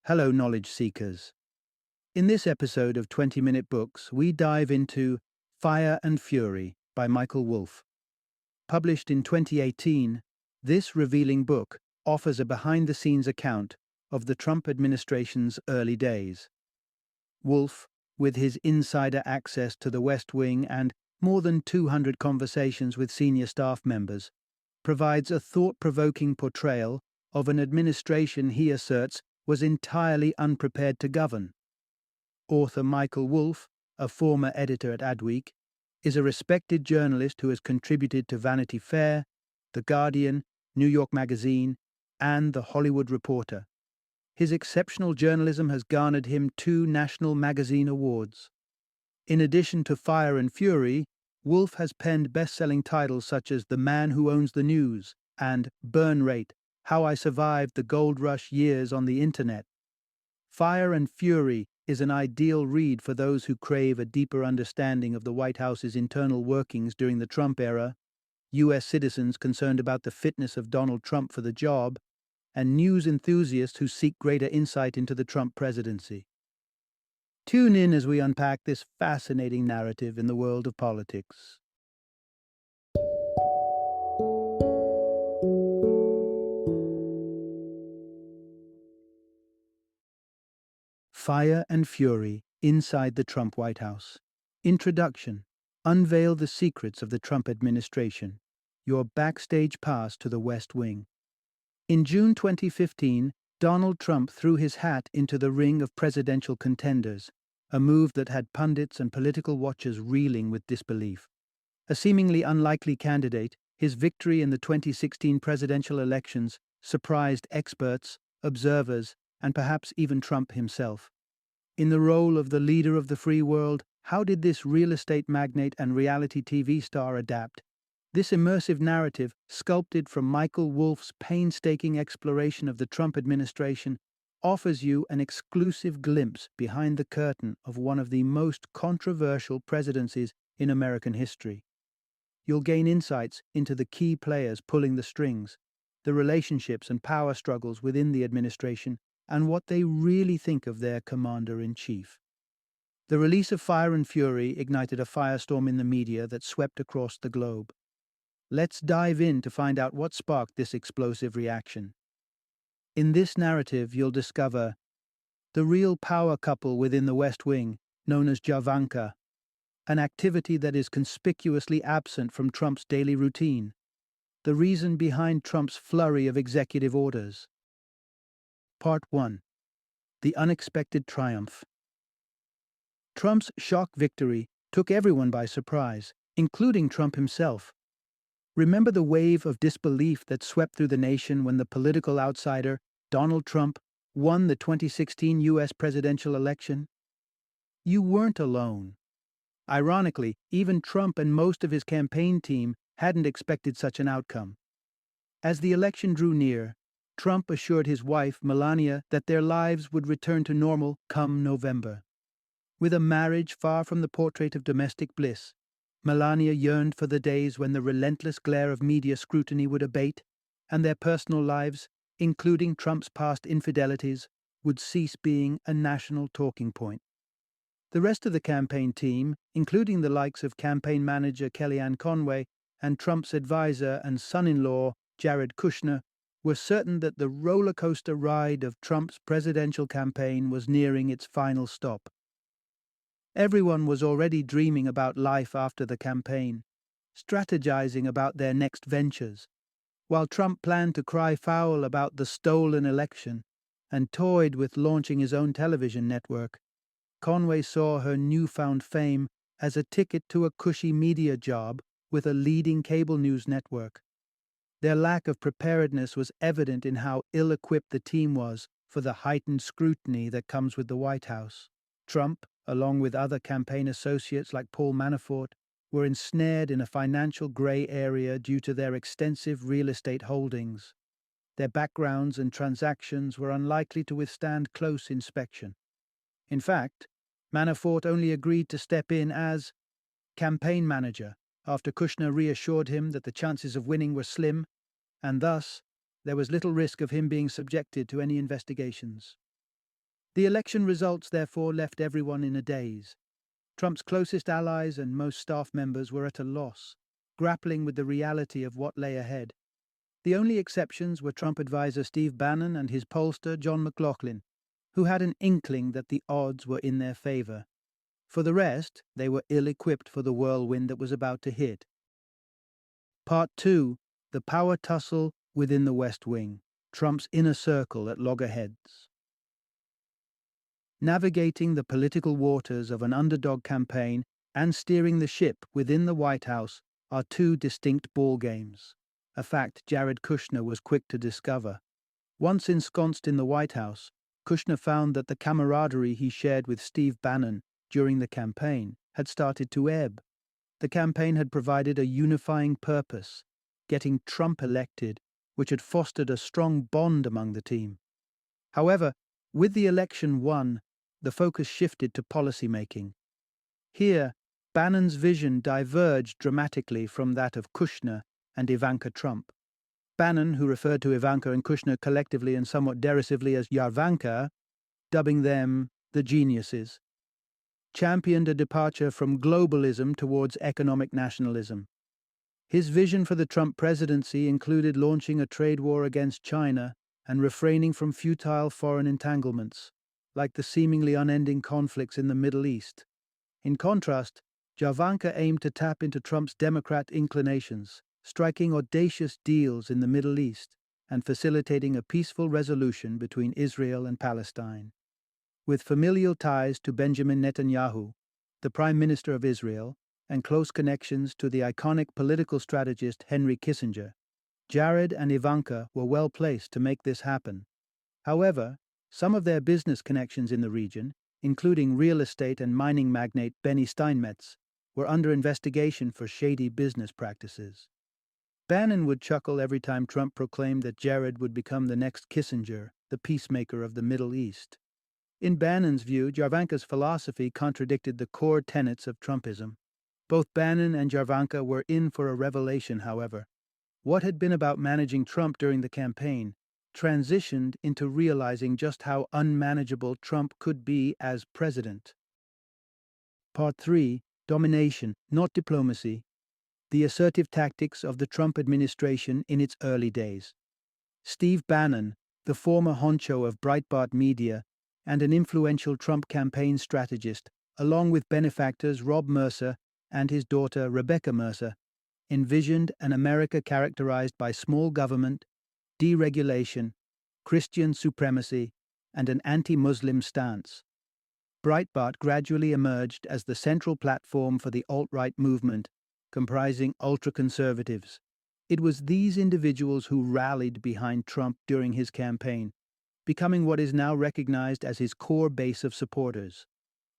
Hello, knowledge seekers. In this episode of 20-Minute Books, we dive into Fire and Fury by Michael Wolff. Published in 2018, this revealing book offers a behind-the-scenes account of the Trump administration's early days. Wolff, with his insider access to the West Wing and more than 200 conversations with senior staff members, provides a thought-provoking portrayal of an administration he asserts was entirely unprepared to govern. Author Michael Wolff, a former editor at Adweek, is a respected journalist who has contributed to Vanity Fair, The Guardian, New York Magazine, and The Hollywood Reporter. His exceptional journalism has garnered him 2 National Magazine Awards. In addition to Fire and Fury, Wolff has penned best-selling titles such as The Man Who Owns the News and Burn Rate: How I Survived the Gold Rush Years on the Internet. Fire and Fury is an ideal read for those who crave a deeper understanding of the White House's internal workings during the Trump era, U.S. citizens concerned about the fitness of Donald Trump for the job, and news enthusiasts who seek greater insight into the Trump presidency. Tune in as we unpack this fascinating narrative in the world of politics. Fire and Fury Inside the Trump White House. Introduction. Unveil the secrets of the Trump administration. Your backstage pass to the West Wing. In June 2015, Donald Trump threw his hat into the ring of presidential contenders, a move that had pundits and political watchers reeling with disbelief. A seemingly unlikely candidate, his victory in the 2016 presidential elections surprised experts, observers, and perhaps even Trump himself. In the role of the leader of the free world, how did this real estate magnate and reality TV star adapt? This immersive narrative, sculpted from Michael Wolff's painstaking exploration of the Trump administration, offers you an exclusive glimpse behind the curtain of one of the most controversial presidencies in American history. You'll gain insights into the key players pulling the strings, the relationships and power struggles within the administration, and what they really think of their commander-in-chief. The release of Fire and Fury ignited a firestorm in the media that swept across the globe. Let's dive in to find out what sparked this explosive reaction. In this narrative, you'll discover the real power couple within the West Wing, known as Javanka, an activity that is conspicuously absent from Trump's daily routine, the reason behind Trump's flurry of executive orders. Part 1. The Unexpected Triumph. Trump's shock victory took everyone by surprise, including Trump himself. Remember the wave of disbelief that swept through the nation when the political outsider, Donald Trump, won the 2016 U.S. presidential election? You weren't alone. Ironically, even Trump and most of his campaign team hadn't expected such an outcome. As the election drew near, Trump assured his wife, Melania, that their lives would return to normal come November. With a marriage far from the portrait of domestic bliss, Melania yearned for the days when the relentless glare of media scrutiny would abate, and their personal lives, including Trump's past infidelities, would cease being a national talking point. The rest of the campaign team, including the likes of campaign manager Kellyanne Conway and Trump's advisor and son-in-law, Jared Kushner, were certain that the roller coaster ride of Trump's presidential campaign was nearing its final stop. Everyone was already dreaming about life after the campaign, strategizing about their next ventures, while Trump planned to cry foul about the stolen election and toyed with launching his own television network. Conway saw her newfound fame as a ticket to a cushy media job with a leading cable news network. Their lack of preparedness was evident in how ill-equipped the team was for the heightened scrutiny that comes with the White House. Trump, along with other campaign associates like Paul Manafort, were ensnared in a financial gray area due to their extensive real estate holdings. Their backgrounds and transactions were unlikely to withstand close inspection. In fact, Manafort only agreed to step in as campaign manager after Kushner reassured him that the chances of winning were slim, and thus there was little risk of him being subjected to any investigations. The election results, therefore, left everyone in a daze. Trump's closest allies and most staff members were at a loss, grappling with the reality of what lay ahead. The only exceptions were Trump advisor Steve Bannon and his pollster John McLaughlin, who had an inkling that the odds were in their favor. For the rest, they were ill-equipped for the whirlwind that was about to hit. Part 2. The power tussle within the West Wing. Trump's inner circle at loggerheads. Navigating the political waters of an underdog campaign and steering the ship within the White House are two distinct ballgames, a fact Jared Kushner was quick to discover. Once ensconced in the White House, Kushner found that the camaraderie he shared with Steve Bannon during the campaign had started to ebb. The campaign had provided a unifying purpose, getting Trump elected, which had fostered a strong bond among the team. However, with the election won, the focus shifted to policymaking. Here, Bannon's vision diverged dramatically from that of Kushner and Ivanka Trump. Bannon, who referred to Ivanka and Kushner collectively and somewhat derisively as Yarvanka, dubbing them the geniuses, championed a departure from globalism towards economic nationalism. His vision for the Trump presidency included launching a trade war against China and refraining from futile foreign entanglements, like the seemingly unending conflicts in the Middle East. In contrast, Yarvanka aimed to tap into Trump's Democrat inclinations, striking audacious deals in the Middle East and facilitating a peaceful resolution between Israel and Palestine. With familial ties to Benjamin Netanyahu, the Prime Minister of Israel, and close connections to the iconic political strategist Henry Kissinger, Jared and Ivanka were well placed to make this happen. However, some of their business connections in the region, including real estate and mining magnate Benny Steinmetz, were under investigation for shady business practices. Bannon would chuckle every time Trump proclaimed that Jared would become the next Kissinger, the peacemaker of the Middle East. In Bannon's view, Yarvanka's philosophy contradicted the core tenets of Trumpism. Both Bannon and Yarvanka were in for a revelation, however. What had been about managing Trump during the campaign transitioned into realizing just how unmanageable Trump could be as president. Part 3. Domination, not diplomacy. The assertive tactics of the Trump administration in its early days. Steve Bannon, the former honcho of Breitbart Media and an influential Trump campaign strategist, along with benefactors Rob Mercer and his daughter Rebecca Mercer, envisioned an America characterized by small government, deregulation, Christian supremacy, and an anti-Muslim stance. Breitbart gradually emerged as the central platform for the alt-right movement, comprising ultra-conservatives. It was these individuals who rallied behind Trump during his campaign, becoming what is now recognized as his core base of supporters.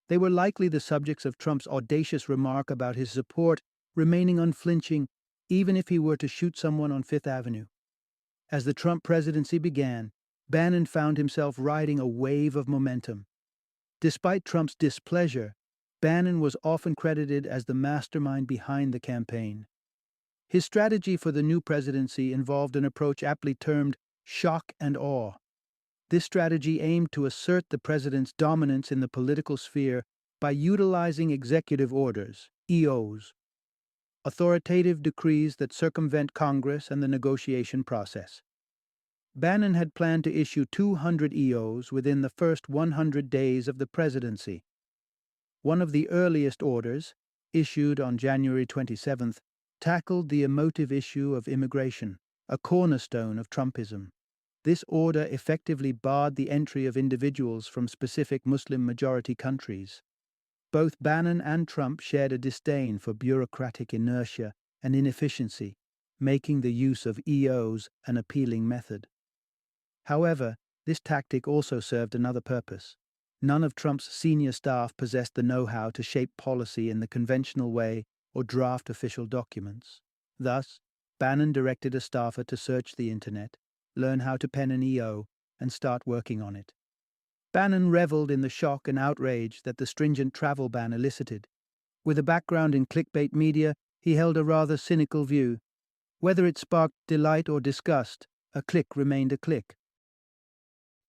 They were likely the subjects of Trump's audacious remark about his support remaining unflinching even if he were to shoot someone on Fifth Avenue. As the Trump presidency began, Bannon found himself riding a wave of momentum. Despite Trump's displeasure, Bannon was often credited as the mastermind behind the campaign. His strategy for the new presidency involved an approach aptly termed shock and awe. This strategy aimed to assert the president's dominance in the political sphere by utilizing executive orders, EOs, authoritative decrees that circumvent Congress and the negotiation process. Bannon had planned to issue 200 EOs within the first 100 days of the presidency. One of the earliest orders, issued on January 27th, tackled the emotive issue of immigration, a cornerstone of Trumpism. This order effectively barred the entry of individuals from specific Muslim-majority countries. Both Bannon and Trump shared a disdain for bureaucratic inertia and inefficiency, making the use of EOs an appealing method. However, this tactic also served another purpose. None of Trump's senior staff possessed the know-how to shape policy in the conventional way or draft official documents. Thus, Bannon directed a staffer to search the internet, learn how to pen an EO, and start working on it. Bannon reveled in the shock and outrage that the stringent travel ban elicited. With a background in clickbait media, he held a rather cynical view. Whether it sparked delight or disgust, a click remained a click.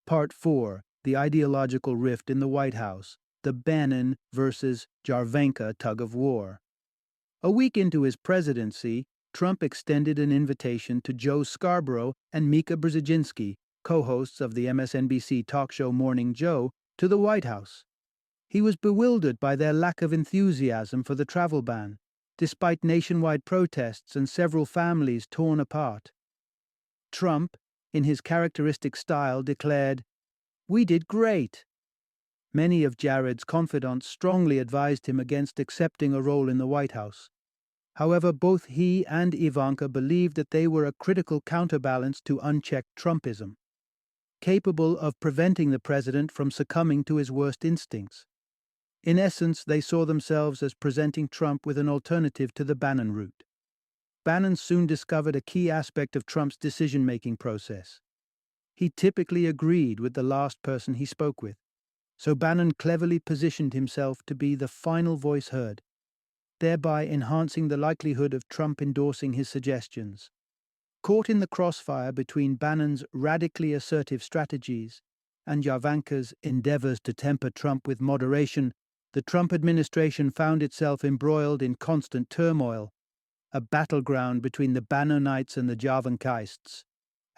Part 4. the ideological rift in the White House, the Bannon versus Jarvenka tug-of-war. A week into his presidency, Trump extended an invitation to Joe Scarborough and Mika Brzezinski, co-hosts of the MSNBC talk show Morning Joe, to the White House. He was bewildered by their lack of enthusiasm for the travel ban, despite nationwide protests and several families torn apart. Trump, in his characteristic style, declared, "We did great." Many of Jared's confidants strongly advised him against accepting a role in the White House. However, both he and Ivanka believed that they were a critical counterbalance to unchecked Trumpism, capable of preventing the president from succumbing to his worst instincts. In essence, they saw themselves as presenting Trump with an alternative to the Bannon route. Bannon soon discovered a key aspect of Trump's decision-making process. He typically agreed with the last person he spoke with, so Bannon cleverly positioned himself to be the final voice heard, thereby enhancing the likelihood of Trump endorsing his suggestions. Caught in the crossfire between Bannon's radically assertive strategies and Jarvenka's endeavors to temper Trump with moderation, the Trump administration found itself embroiled in constant turmoil, a battleground between the Bannonites and the Jarvenkaists.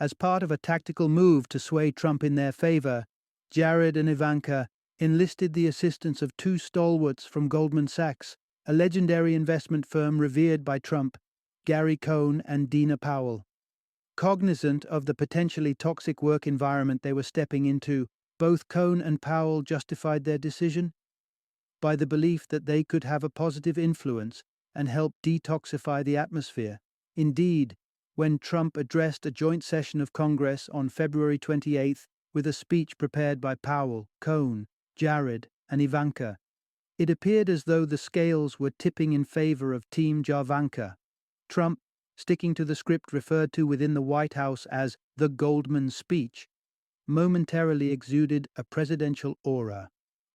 As part of a tactical move to sway Trump in their favor, Jared and Ivanka enlisted the assistance of two stalwarts from Goldman Sachs, a legendary investment firm revered by Trump, Gary Cohn and Dina Powell. Cognizant of the potentially toxic work environment they were stepping into, both Cohn and Powell justified their decision by the belief that they could have a positive influence and help detoxify the atmosphere. Indeed, when Trump addressed a joint session of Congress on February 28 with a speech prepared by Powell, Cohn, Jared, and Ivanka, it appeared as though the scales were tipping in favor of Team Jarvenka. Trump, sticking to the script referred to within the White House as the Goldman speech, momentarily exuded a presidential aura.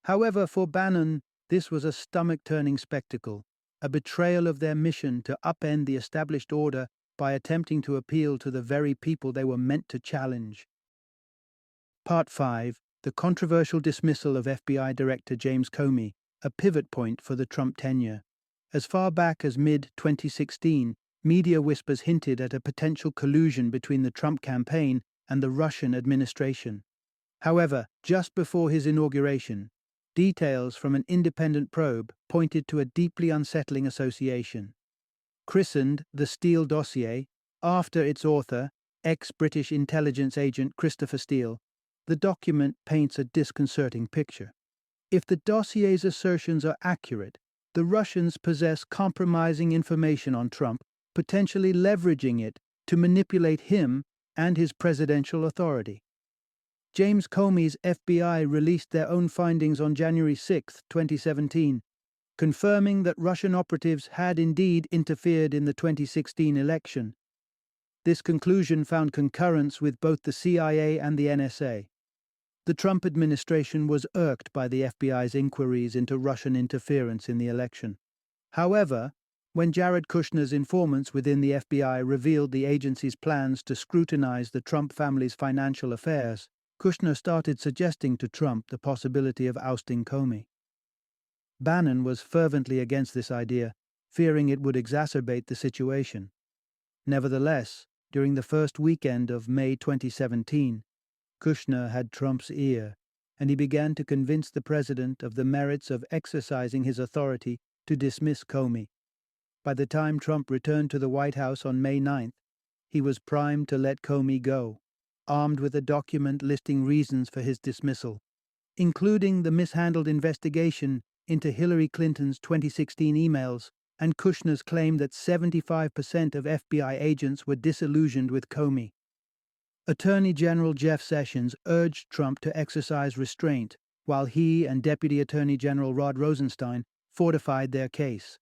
However, for Bannon, this was a stomach-turning spectacle, a betrayal of their mission to upend the established order by attempting to appeal to the very people they were meant to challenge. Part 5. The controversial dismissal of FBI Director James Comey, a pivot point for the Trump tenure. As far back as mid-2016, media whispers hinted at a potential collusion between the Trump campaign and the Russian administration. However, just before his inauguration, details from an independent probe pointed to a deeply unsettling association. Christened the Steele dossier, after its author, ex-British intelligence agent Christopher Steele, the document paints a disconcerting picture. If the dossier's assertions are accurate, the Russians possess compromising information on Trump, potentially leveraging it to manipulate him and his presidential authority. James Comey's FBI released their own findings on January 6, 2017, confirming that Russian operatives had indeed interfered in the 2016 election. This conclusion found concurrence with both the CIA and the NSA. The Trump administration was irked by the FBI's inquiries into Russian interference in the election. However, when Jared Kushner's informants within the FBI revealed the agency's plans to scrutinize the Trump family's financial affairs, Kushner started suggesting to Trump the possibility of ousting Comey. Bannon was fervently against this idea, fearing it would exacerbate the situation. Nevertheless, during the first weekend of May 2017, Kushner had Trump's ear, and he began to convince the president of the merits of exercising his authority to dismiss Comey. By the time Trump returned to the White House on May 9th, he was primed to let Comey go, armed with a document listing reasons for his dismissal, including the mishandled investigation into Hillary Clinton's 2016 emails and Kushner's claim that 75% of FBI agents were disillusioned with Comey. Attorney General Jeff Sessions urged Trump to exercise restraint, while he and Deputy Attorney General Rod Rosenstein fortified their case.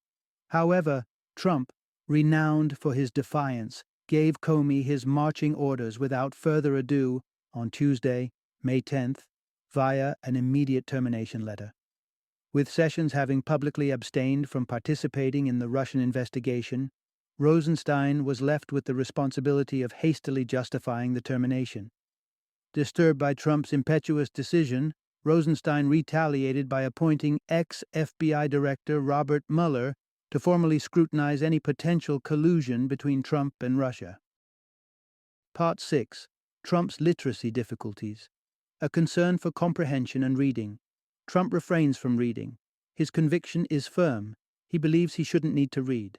However, Trump, renowned for his defiance, gave Comey his marching orders without further ado on Tuesday, May 10th, via an immediate termination letter. With Sessions having publicly abstained from participating in the Russian investigation, Rosenstein was left with the responsibility of hastily justifying the termination. Disturbed by Trump's impetuous decision, Rosenstein retaliated by appointing ex-FBI Director Robert Mueller to formally scrutinize any potential collusion between Trump and Russia. Part 6. Trump's literacy difficulties. A concern for comprehension and reading. Trump refrains from reading. His conviction is firm. He believes he shouldn't need to read.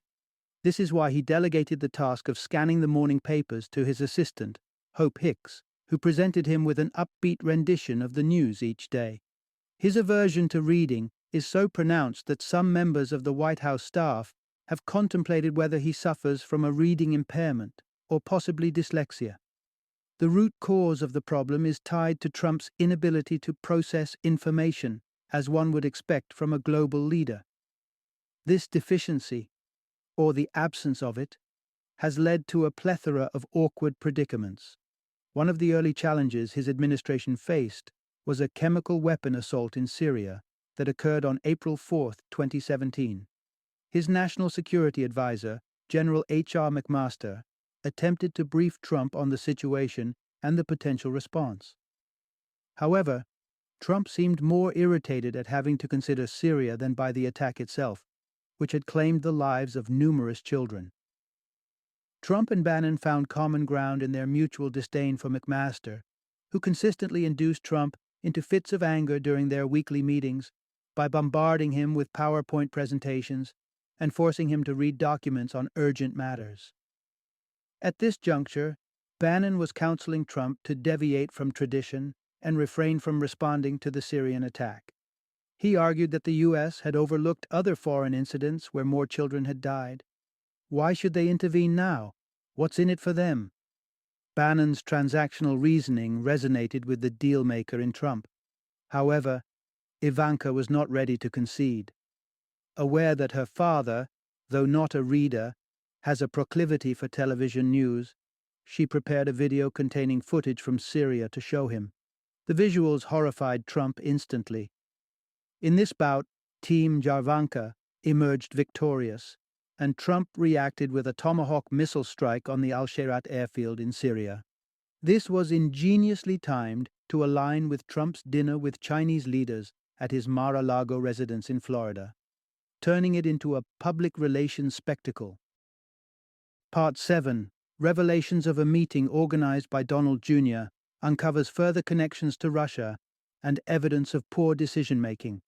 This is why he delegated the task of scanning the morning papers to his assistant, Hope Hicks, who presented him with an upbeat rendition of the news each day. His aversion to reading is so pronounced that some members of the White House staff have contemplated whether he suffers from a reading impairment or possibly dyslexia. The root cause of the problem is tied to Trump's inability to process information, as one would expect from a global leader. This deficiency, or the absence of it, has led to a plethora of awkward predicaments. One of the early challenges his administration faced was a chemical weapon assault in Syria that occurred on April 4, 2017. His national security advisor, General H.R. McMaster, attempted to brief Trump on the situation and the potential response. However, Trump seemed more irritated at having to consider Syria than by the attack itself, which had claimed the lives of numerous children. Trump and Bannon found common ground in their mutual disdain for McMaster, who consistently induced Trump into fits of anger during their weekly meetings by bombarding him with PowerPoint presentations and forcing him to read documents on urgent matters. At this juncture, Bannon was counseling Trump to deviate from tradition and refrain from responding to the Syrian attack. He argued that the U.S. had overlooked other foreign incidents where more children had died. Why should they intervene now? What's in it for them? Bannon's transactional reasoning resonated with the deal-maker in Trump. However, Ivanka was not ready to concede. Aware that her father, though not a reader, has a proclivity for television news, she prepared a video containing footage from Syria to show him. The visuals horrified Trump instantly. In this bout, Team Jarvanka emerged victorious, and Trump reacted with a Tomahawk missile strike on the Al-Shairat airfield in Syria. This was ingeniously timed to align with Trump's dinner with Chinese leaders at his Mar-a-Lago residence in Florida, turning it into a public relations spectacle. Part 7. Revelations of a meeting organized by Donald Jr. uncovers further connections to Russia and evidence of poor decision-making.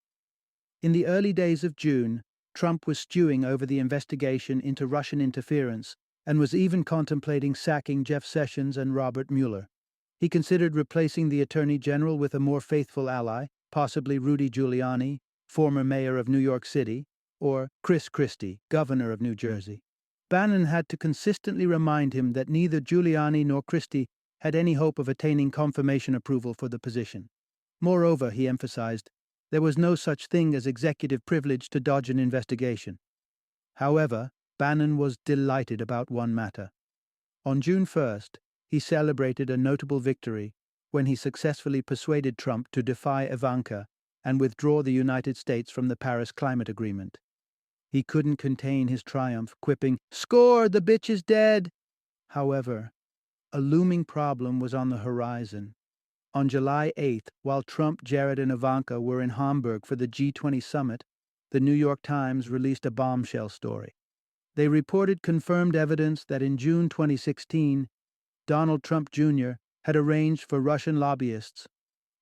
In the early days of June, Trump was stewing over the investigation into Russian interference and was even contemplating sacking Jeff Sessions and Robert Mueller. He considered replacing the Attorney General with a more faithful ally, possibly Rudy Giuliani, former mayor of New York City, or Chris Christie, governor of New Jersey. Bannon had to consistently remind him that neither Giuliani nor Christie had any hope of attaining confirmation approval for the position. Moreover, he emphasized, there was no such thing as executive privilege to dodge an investigation. However, Bannon was delighted about one matter. On June 1st, he celebrated a notable victory when he successfully persuaded Trump to defy Ivanka and withdraw the United States from the Paris Climate Agreement. He couldn't contain his triumph, quipping, "Score, the bitch is dead!" However, a looming problem was on the horizon. On July 8th, while Trump, Jared, and Ivanka were in Hamburg for the G20 summit, the New York Times released a bombshell story. They reported confirmed evidence that in June 2016, Donald Trump Jr. had arranged for Russian lobbyists,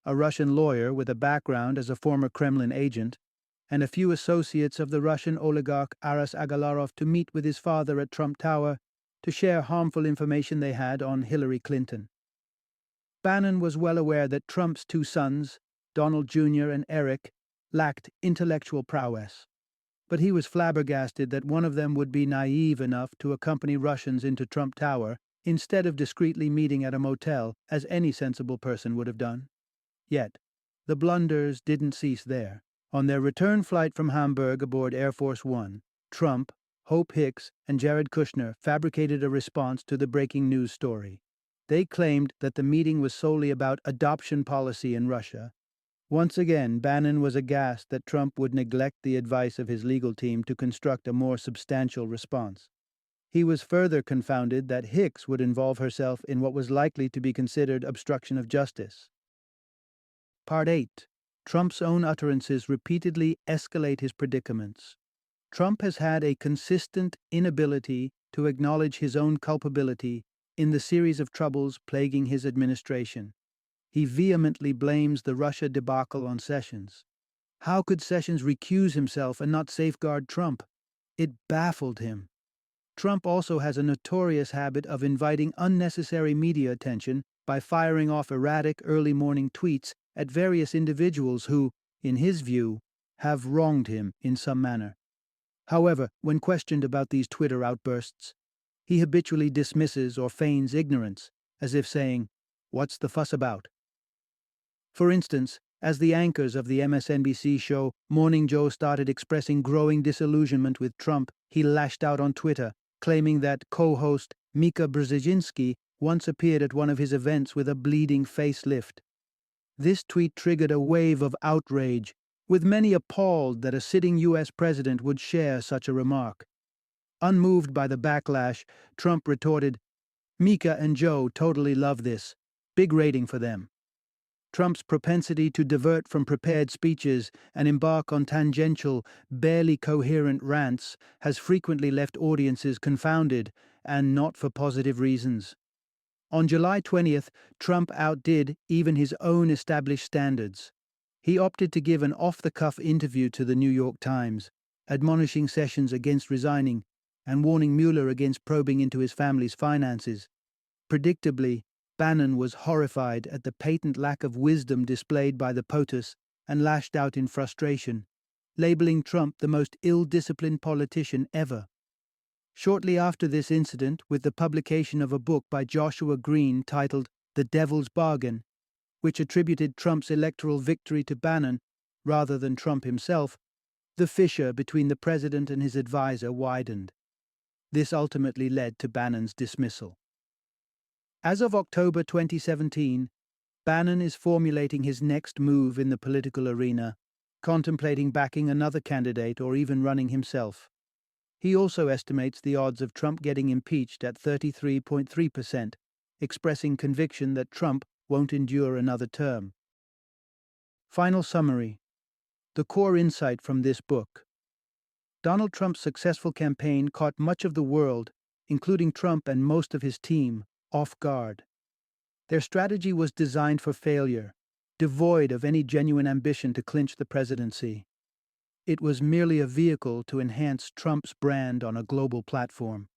a Russian lawyer with a background as a former Kremlin agent, and a few associates of the Russian oligarch Aras Agalarov to meet with his father at Trump Tower to share harmful information they had on Hillary Clinton. Bannon was well aware that Trump's two sons, Donald Jr. and Eric, lacked intellectual prowess, but he was flabbergasted that one of them would be naive enough to accompany Russians into Trump Tower instead of discreetly meeting at a motel, as any sensible person would have done. Yet, the blunders didn't cease there. On their return flight from Hamburg aboard Air Force One, Trump, Hope Hicks, and Jared Kushner fabricated a response to the breaking news story. They claimed that the meeting was solely about adoption policy in Russia. Once again, Bannon was aghast that Trump would neglect the advice of his legal team to construct a more substantial response. He was further confounded that Hicks would involve herself in what was likely to be considered obstruction of justice. Part 8. Trump's own utterances repeatedly escalate his predicaments. Trump has had a consistent inability to acknowledge his own culpability in the series of troubles plaguing his administration. He vehemently blames the Russia debacle on Sessions. How could Sessions recuse himself and not safeguard Trump? It baffled him. Trump also has a notorious habit of inviting unnecessary media attention by firing off erratic early morning tweets at various individuals who, in his view, have wronged him in some manner. However, when questioned about these Twitter outbursts, he habitually dismisses or feigns ignorance, as if saying, "What's the fuss about?" For instance, as the anchors of the MSNBC show Morning Joe started expressing growing disillusionment with Trump, he lashed out on Twitter, claiming that co-host Mika Brzezinski once appeared at one of his events with a bleeding facelift. This tweet triggered a wave of outrage, with many appalled that a sitting U.S. president would share such a remark. Unmoved by the backlash, Trump retorted, "Mika and Joe totally love this. Big rating for them." Trump's propensity to divert from prepared speeches and embark on tangential, barely coherent rants has frequently left audiences confounded, and not for positive reasons. On July 20th, Trump outdid even his own established standards. He opted to give an off-the-cuff interview to the New York Times, admonishing Sessions against resigning and warning Mueller against probing into his family's finances. Predictably, Bannon was horrified at the patent lack of wisdom displayed by the POTUS and lashed out in frustration, labeling Trump the most ill-disciplined politician ever. Shortly after this incident, with the publication of a book by Joshua Green titled The Devil's Bargain, which attributed Trump's electoral victory to Bannon rather than Trump himself, the fissure between the president and his advisor widened. This ultimately led to Bannon's dismissal. As of October 2017, Bannon is formulating his next move in the political arena, contemplating backing another candidate or even running himself. He also estimates the odds of Trump getting impeached at 33.3%, expressing conviction that Trump won't endure another term. Final summary. The core insight from this book. Donald Trump's successful campaign caught much of the world, including Trump and most of his team, off guard. Their strategy was designed for failure, devoid of any genuine ambition to clinch the presidency. It was merely a vehicle to enhance Trump's brand on a global platform.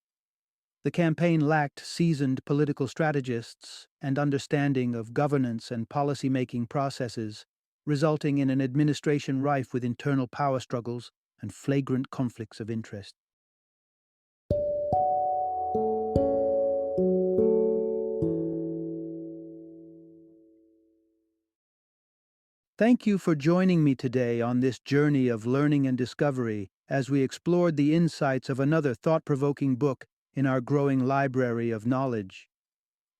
The campaign lacked seasoned political strategists and understanding of governance and policy-making processes, resulting in an administration rife with internal power struggles and flagrant conflicts of interest. Thank you for joining me today on this journey of learning and discovery as we explored the insights of another thought-provoking book in our growing library of knowledge.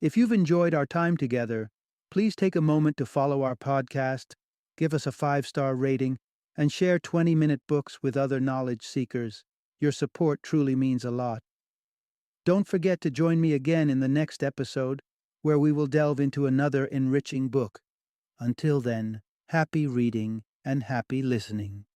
If you've enjoyed our time together, please take a moment to follow our podcast, give us a 5-star rating, and share 20-minute books with other knowledge seekers. Your support truly means a lot. Don't forget to join me again in the next episode, where we will delve into another enriching book. Until then, happy reading and happy listening.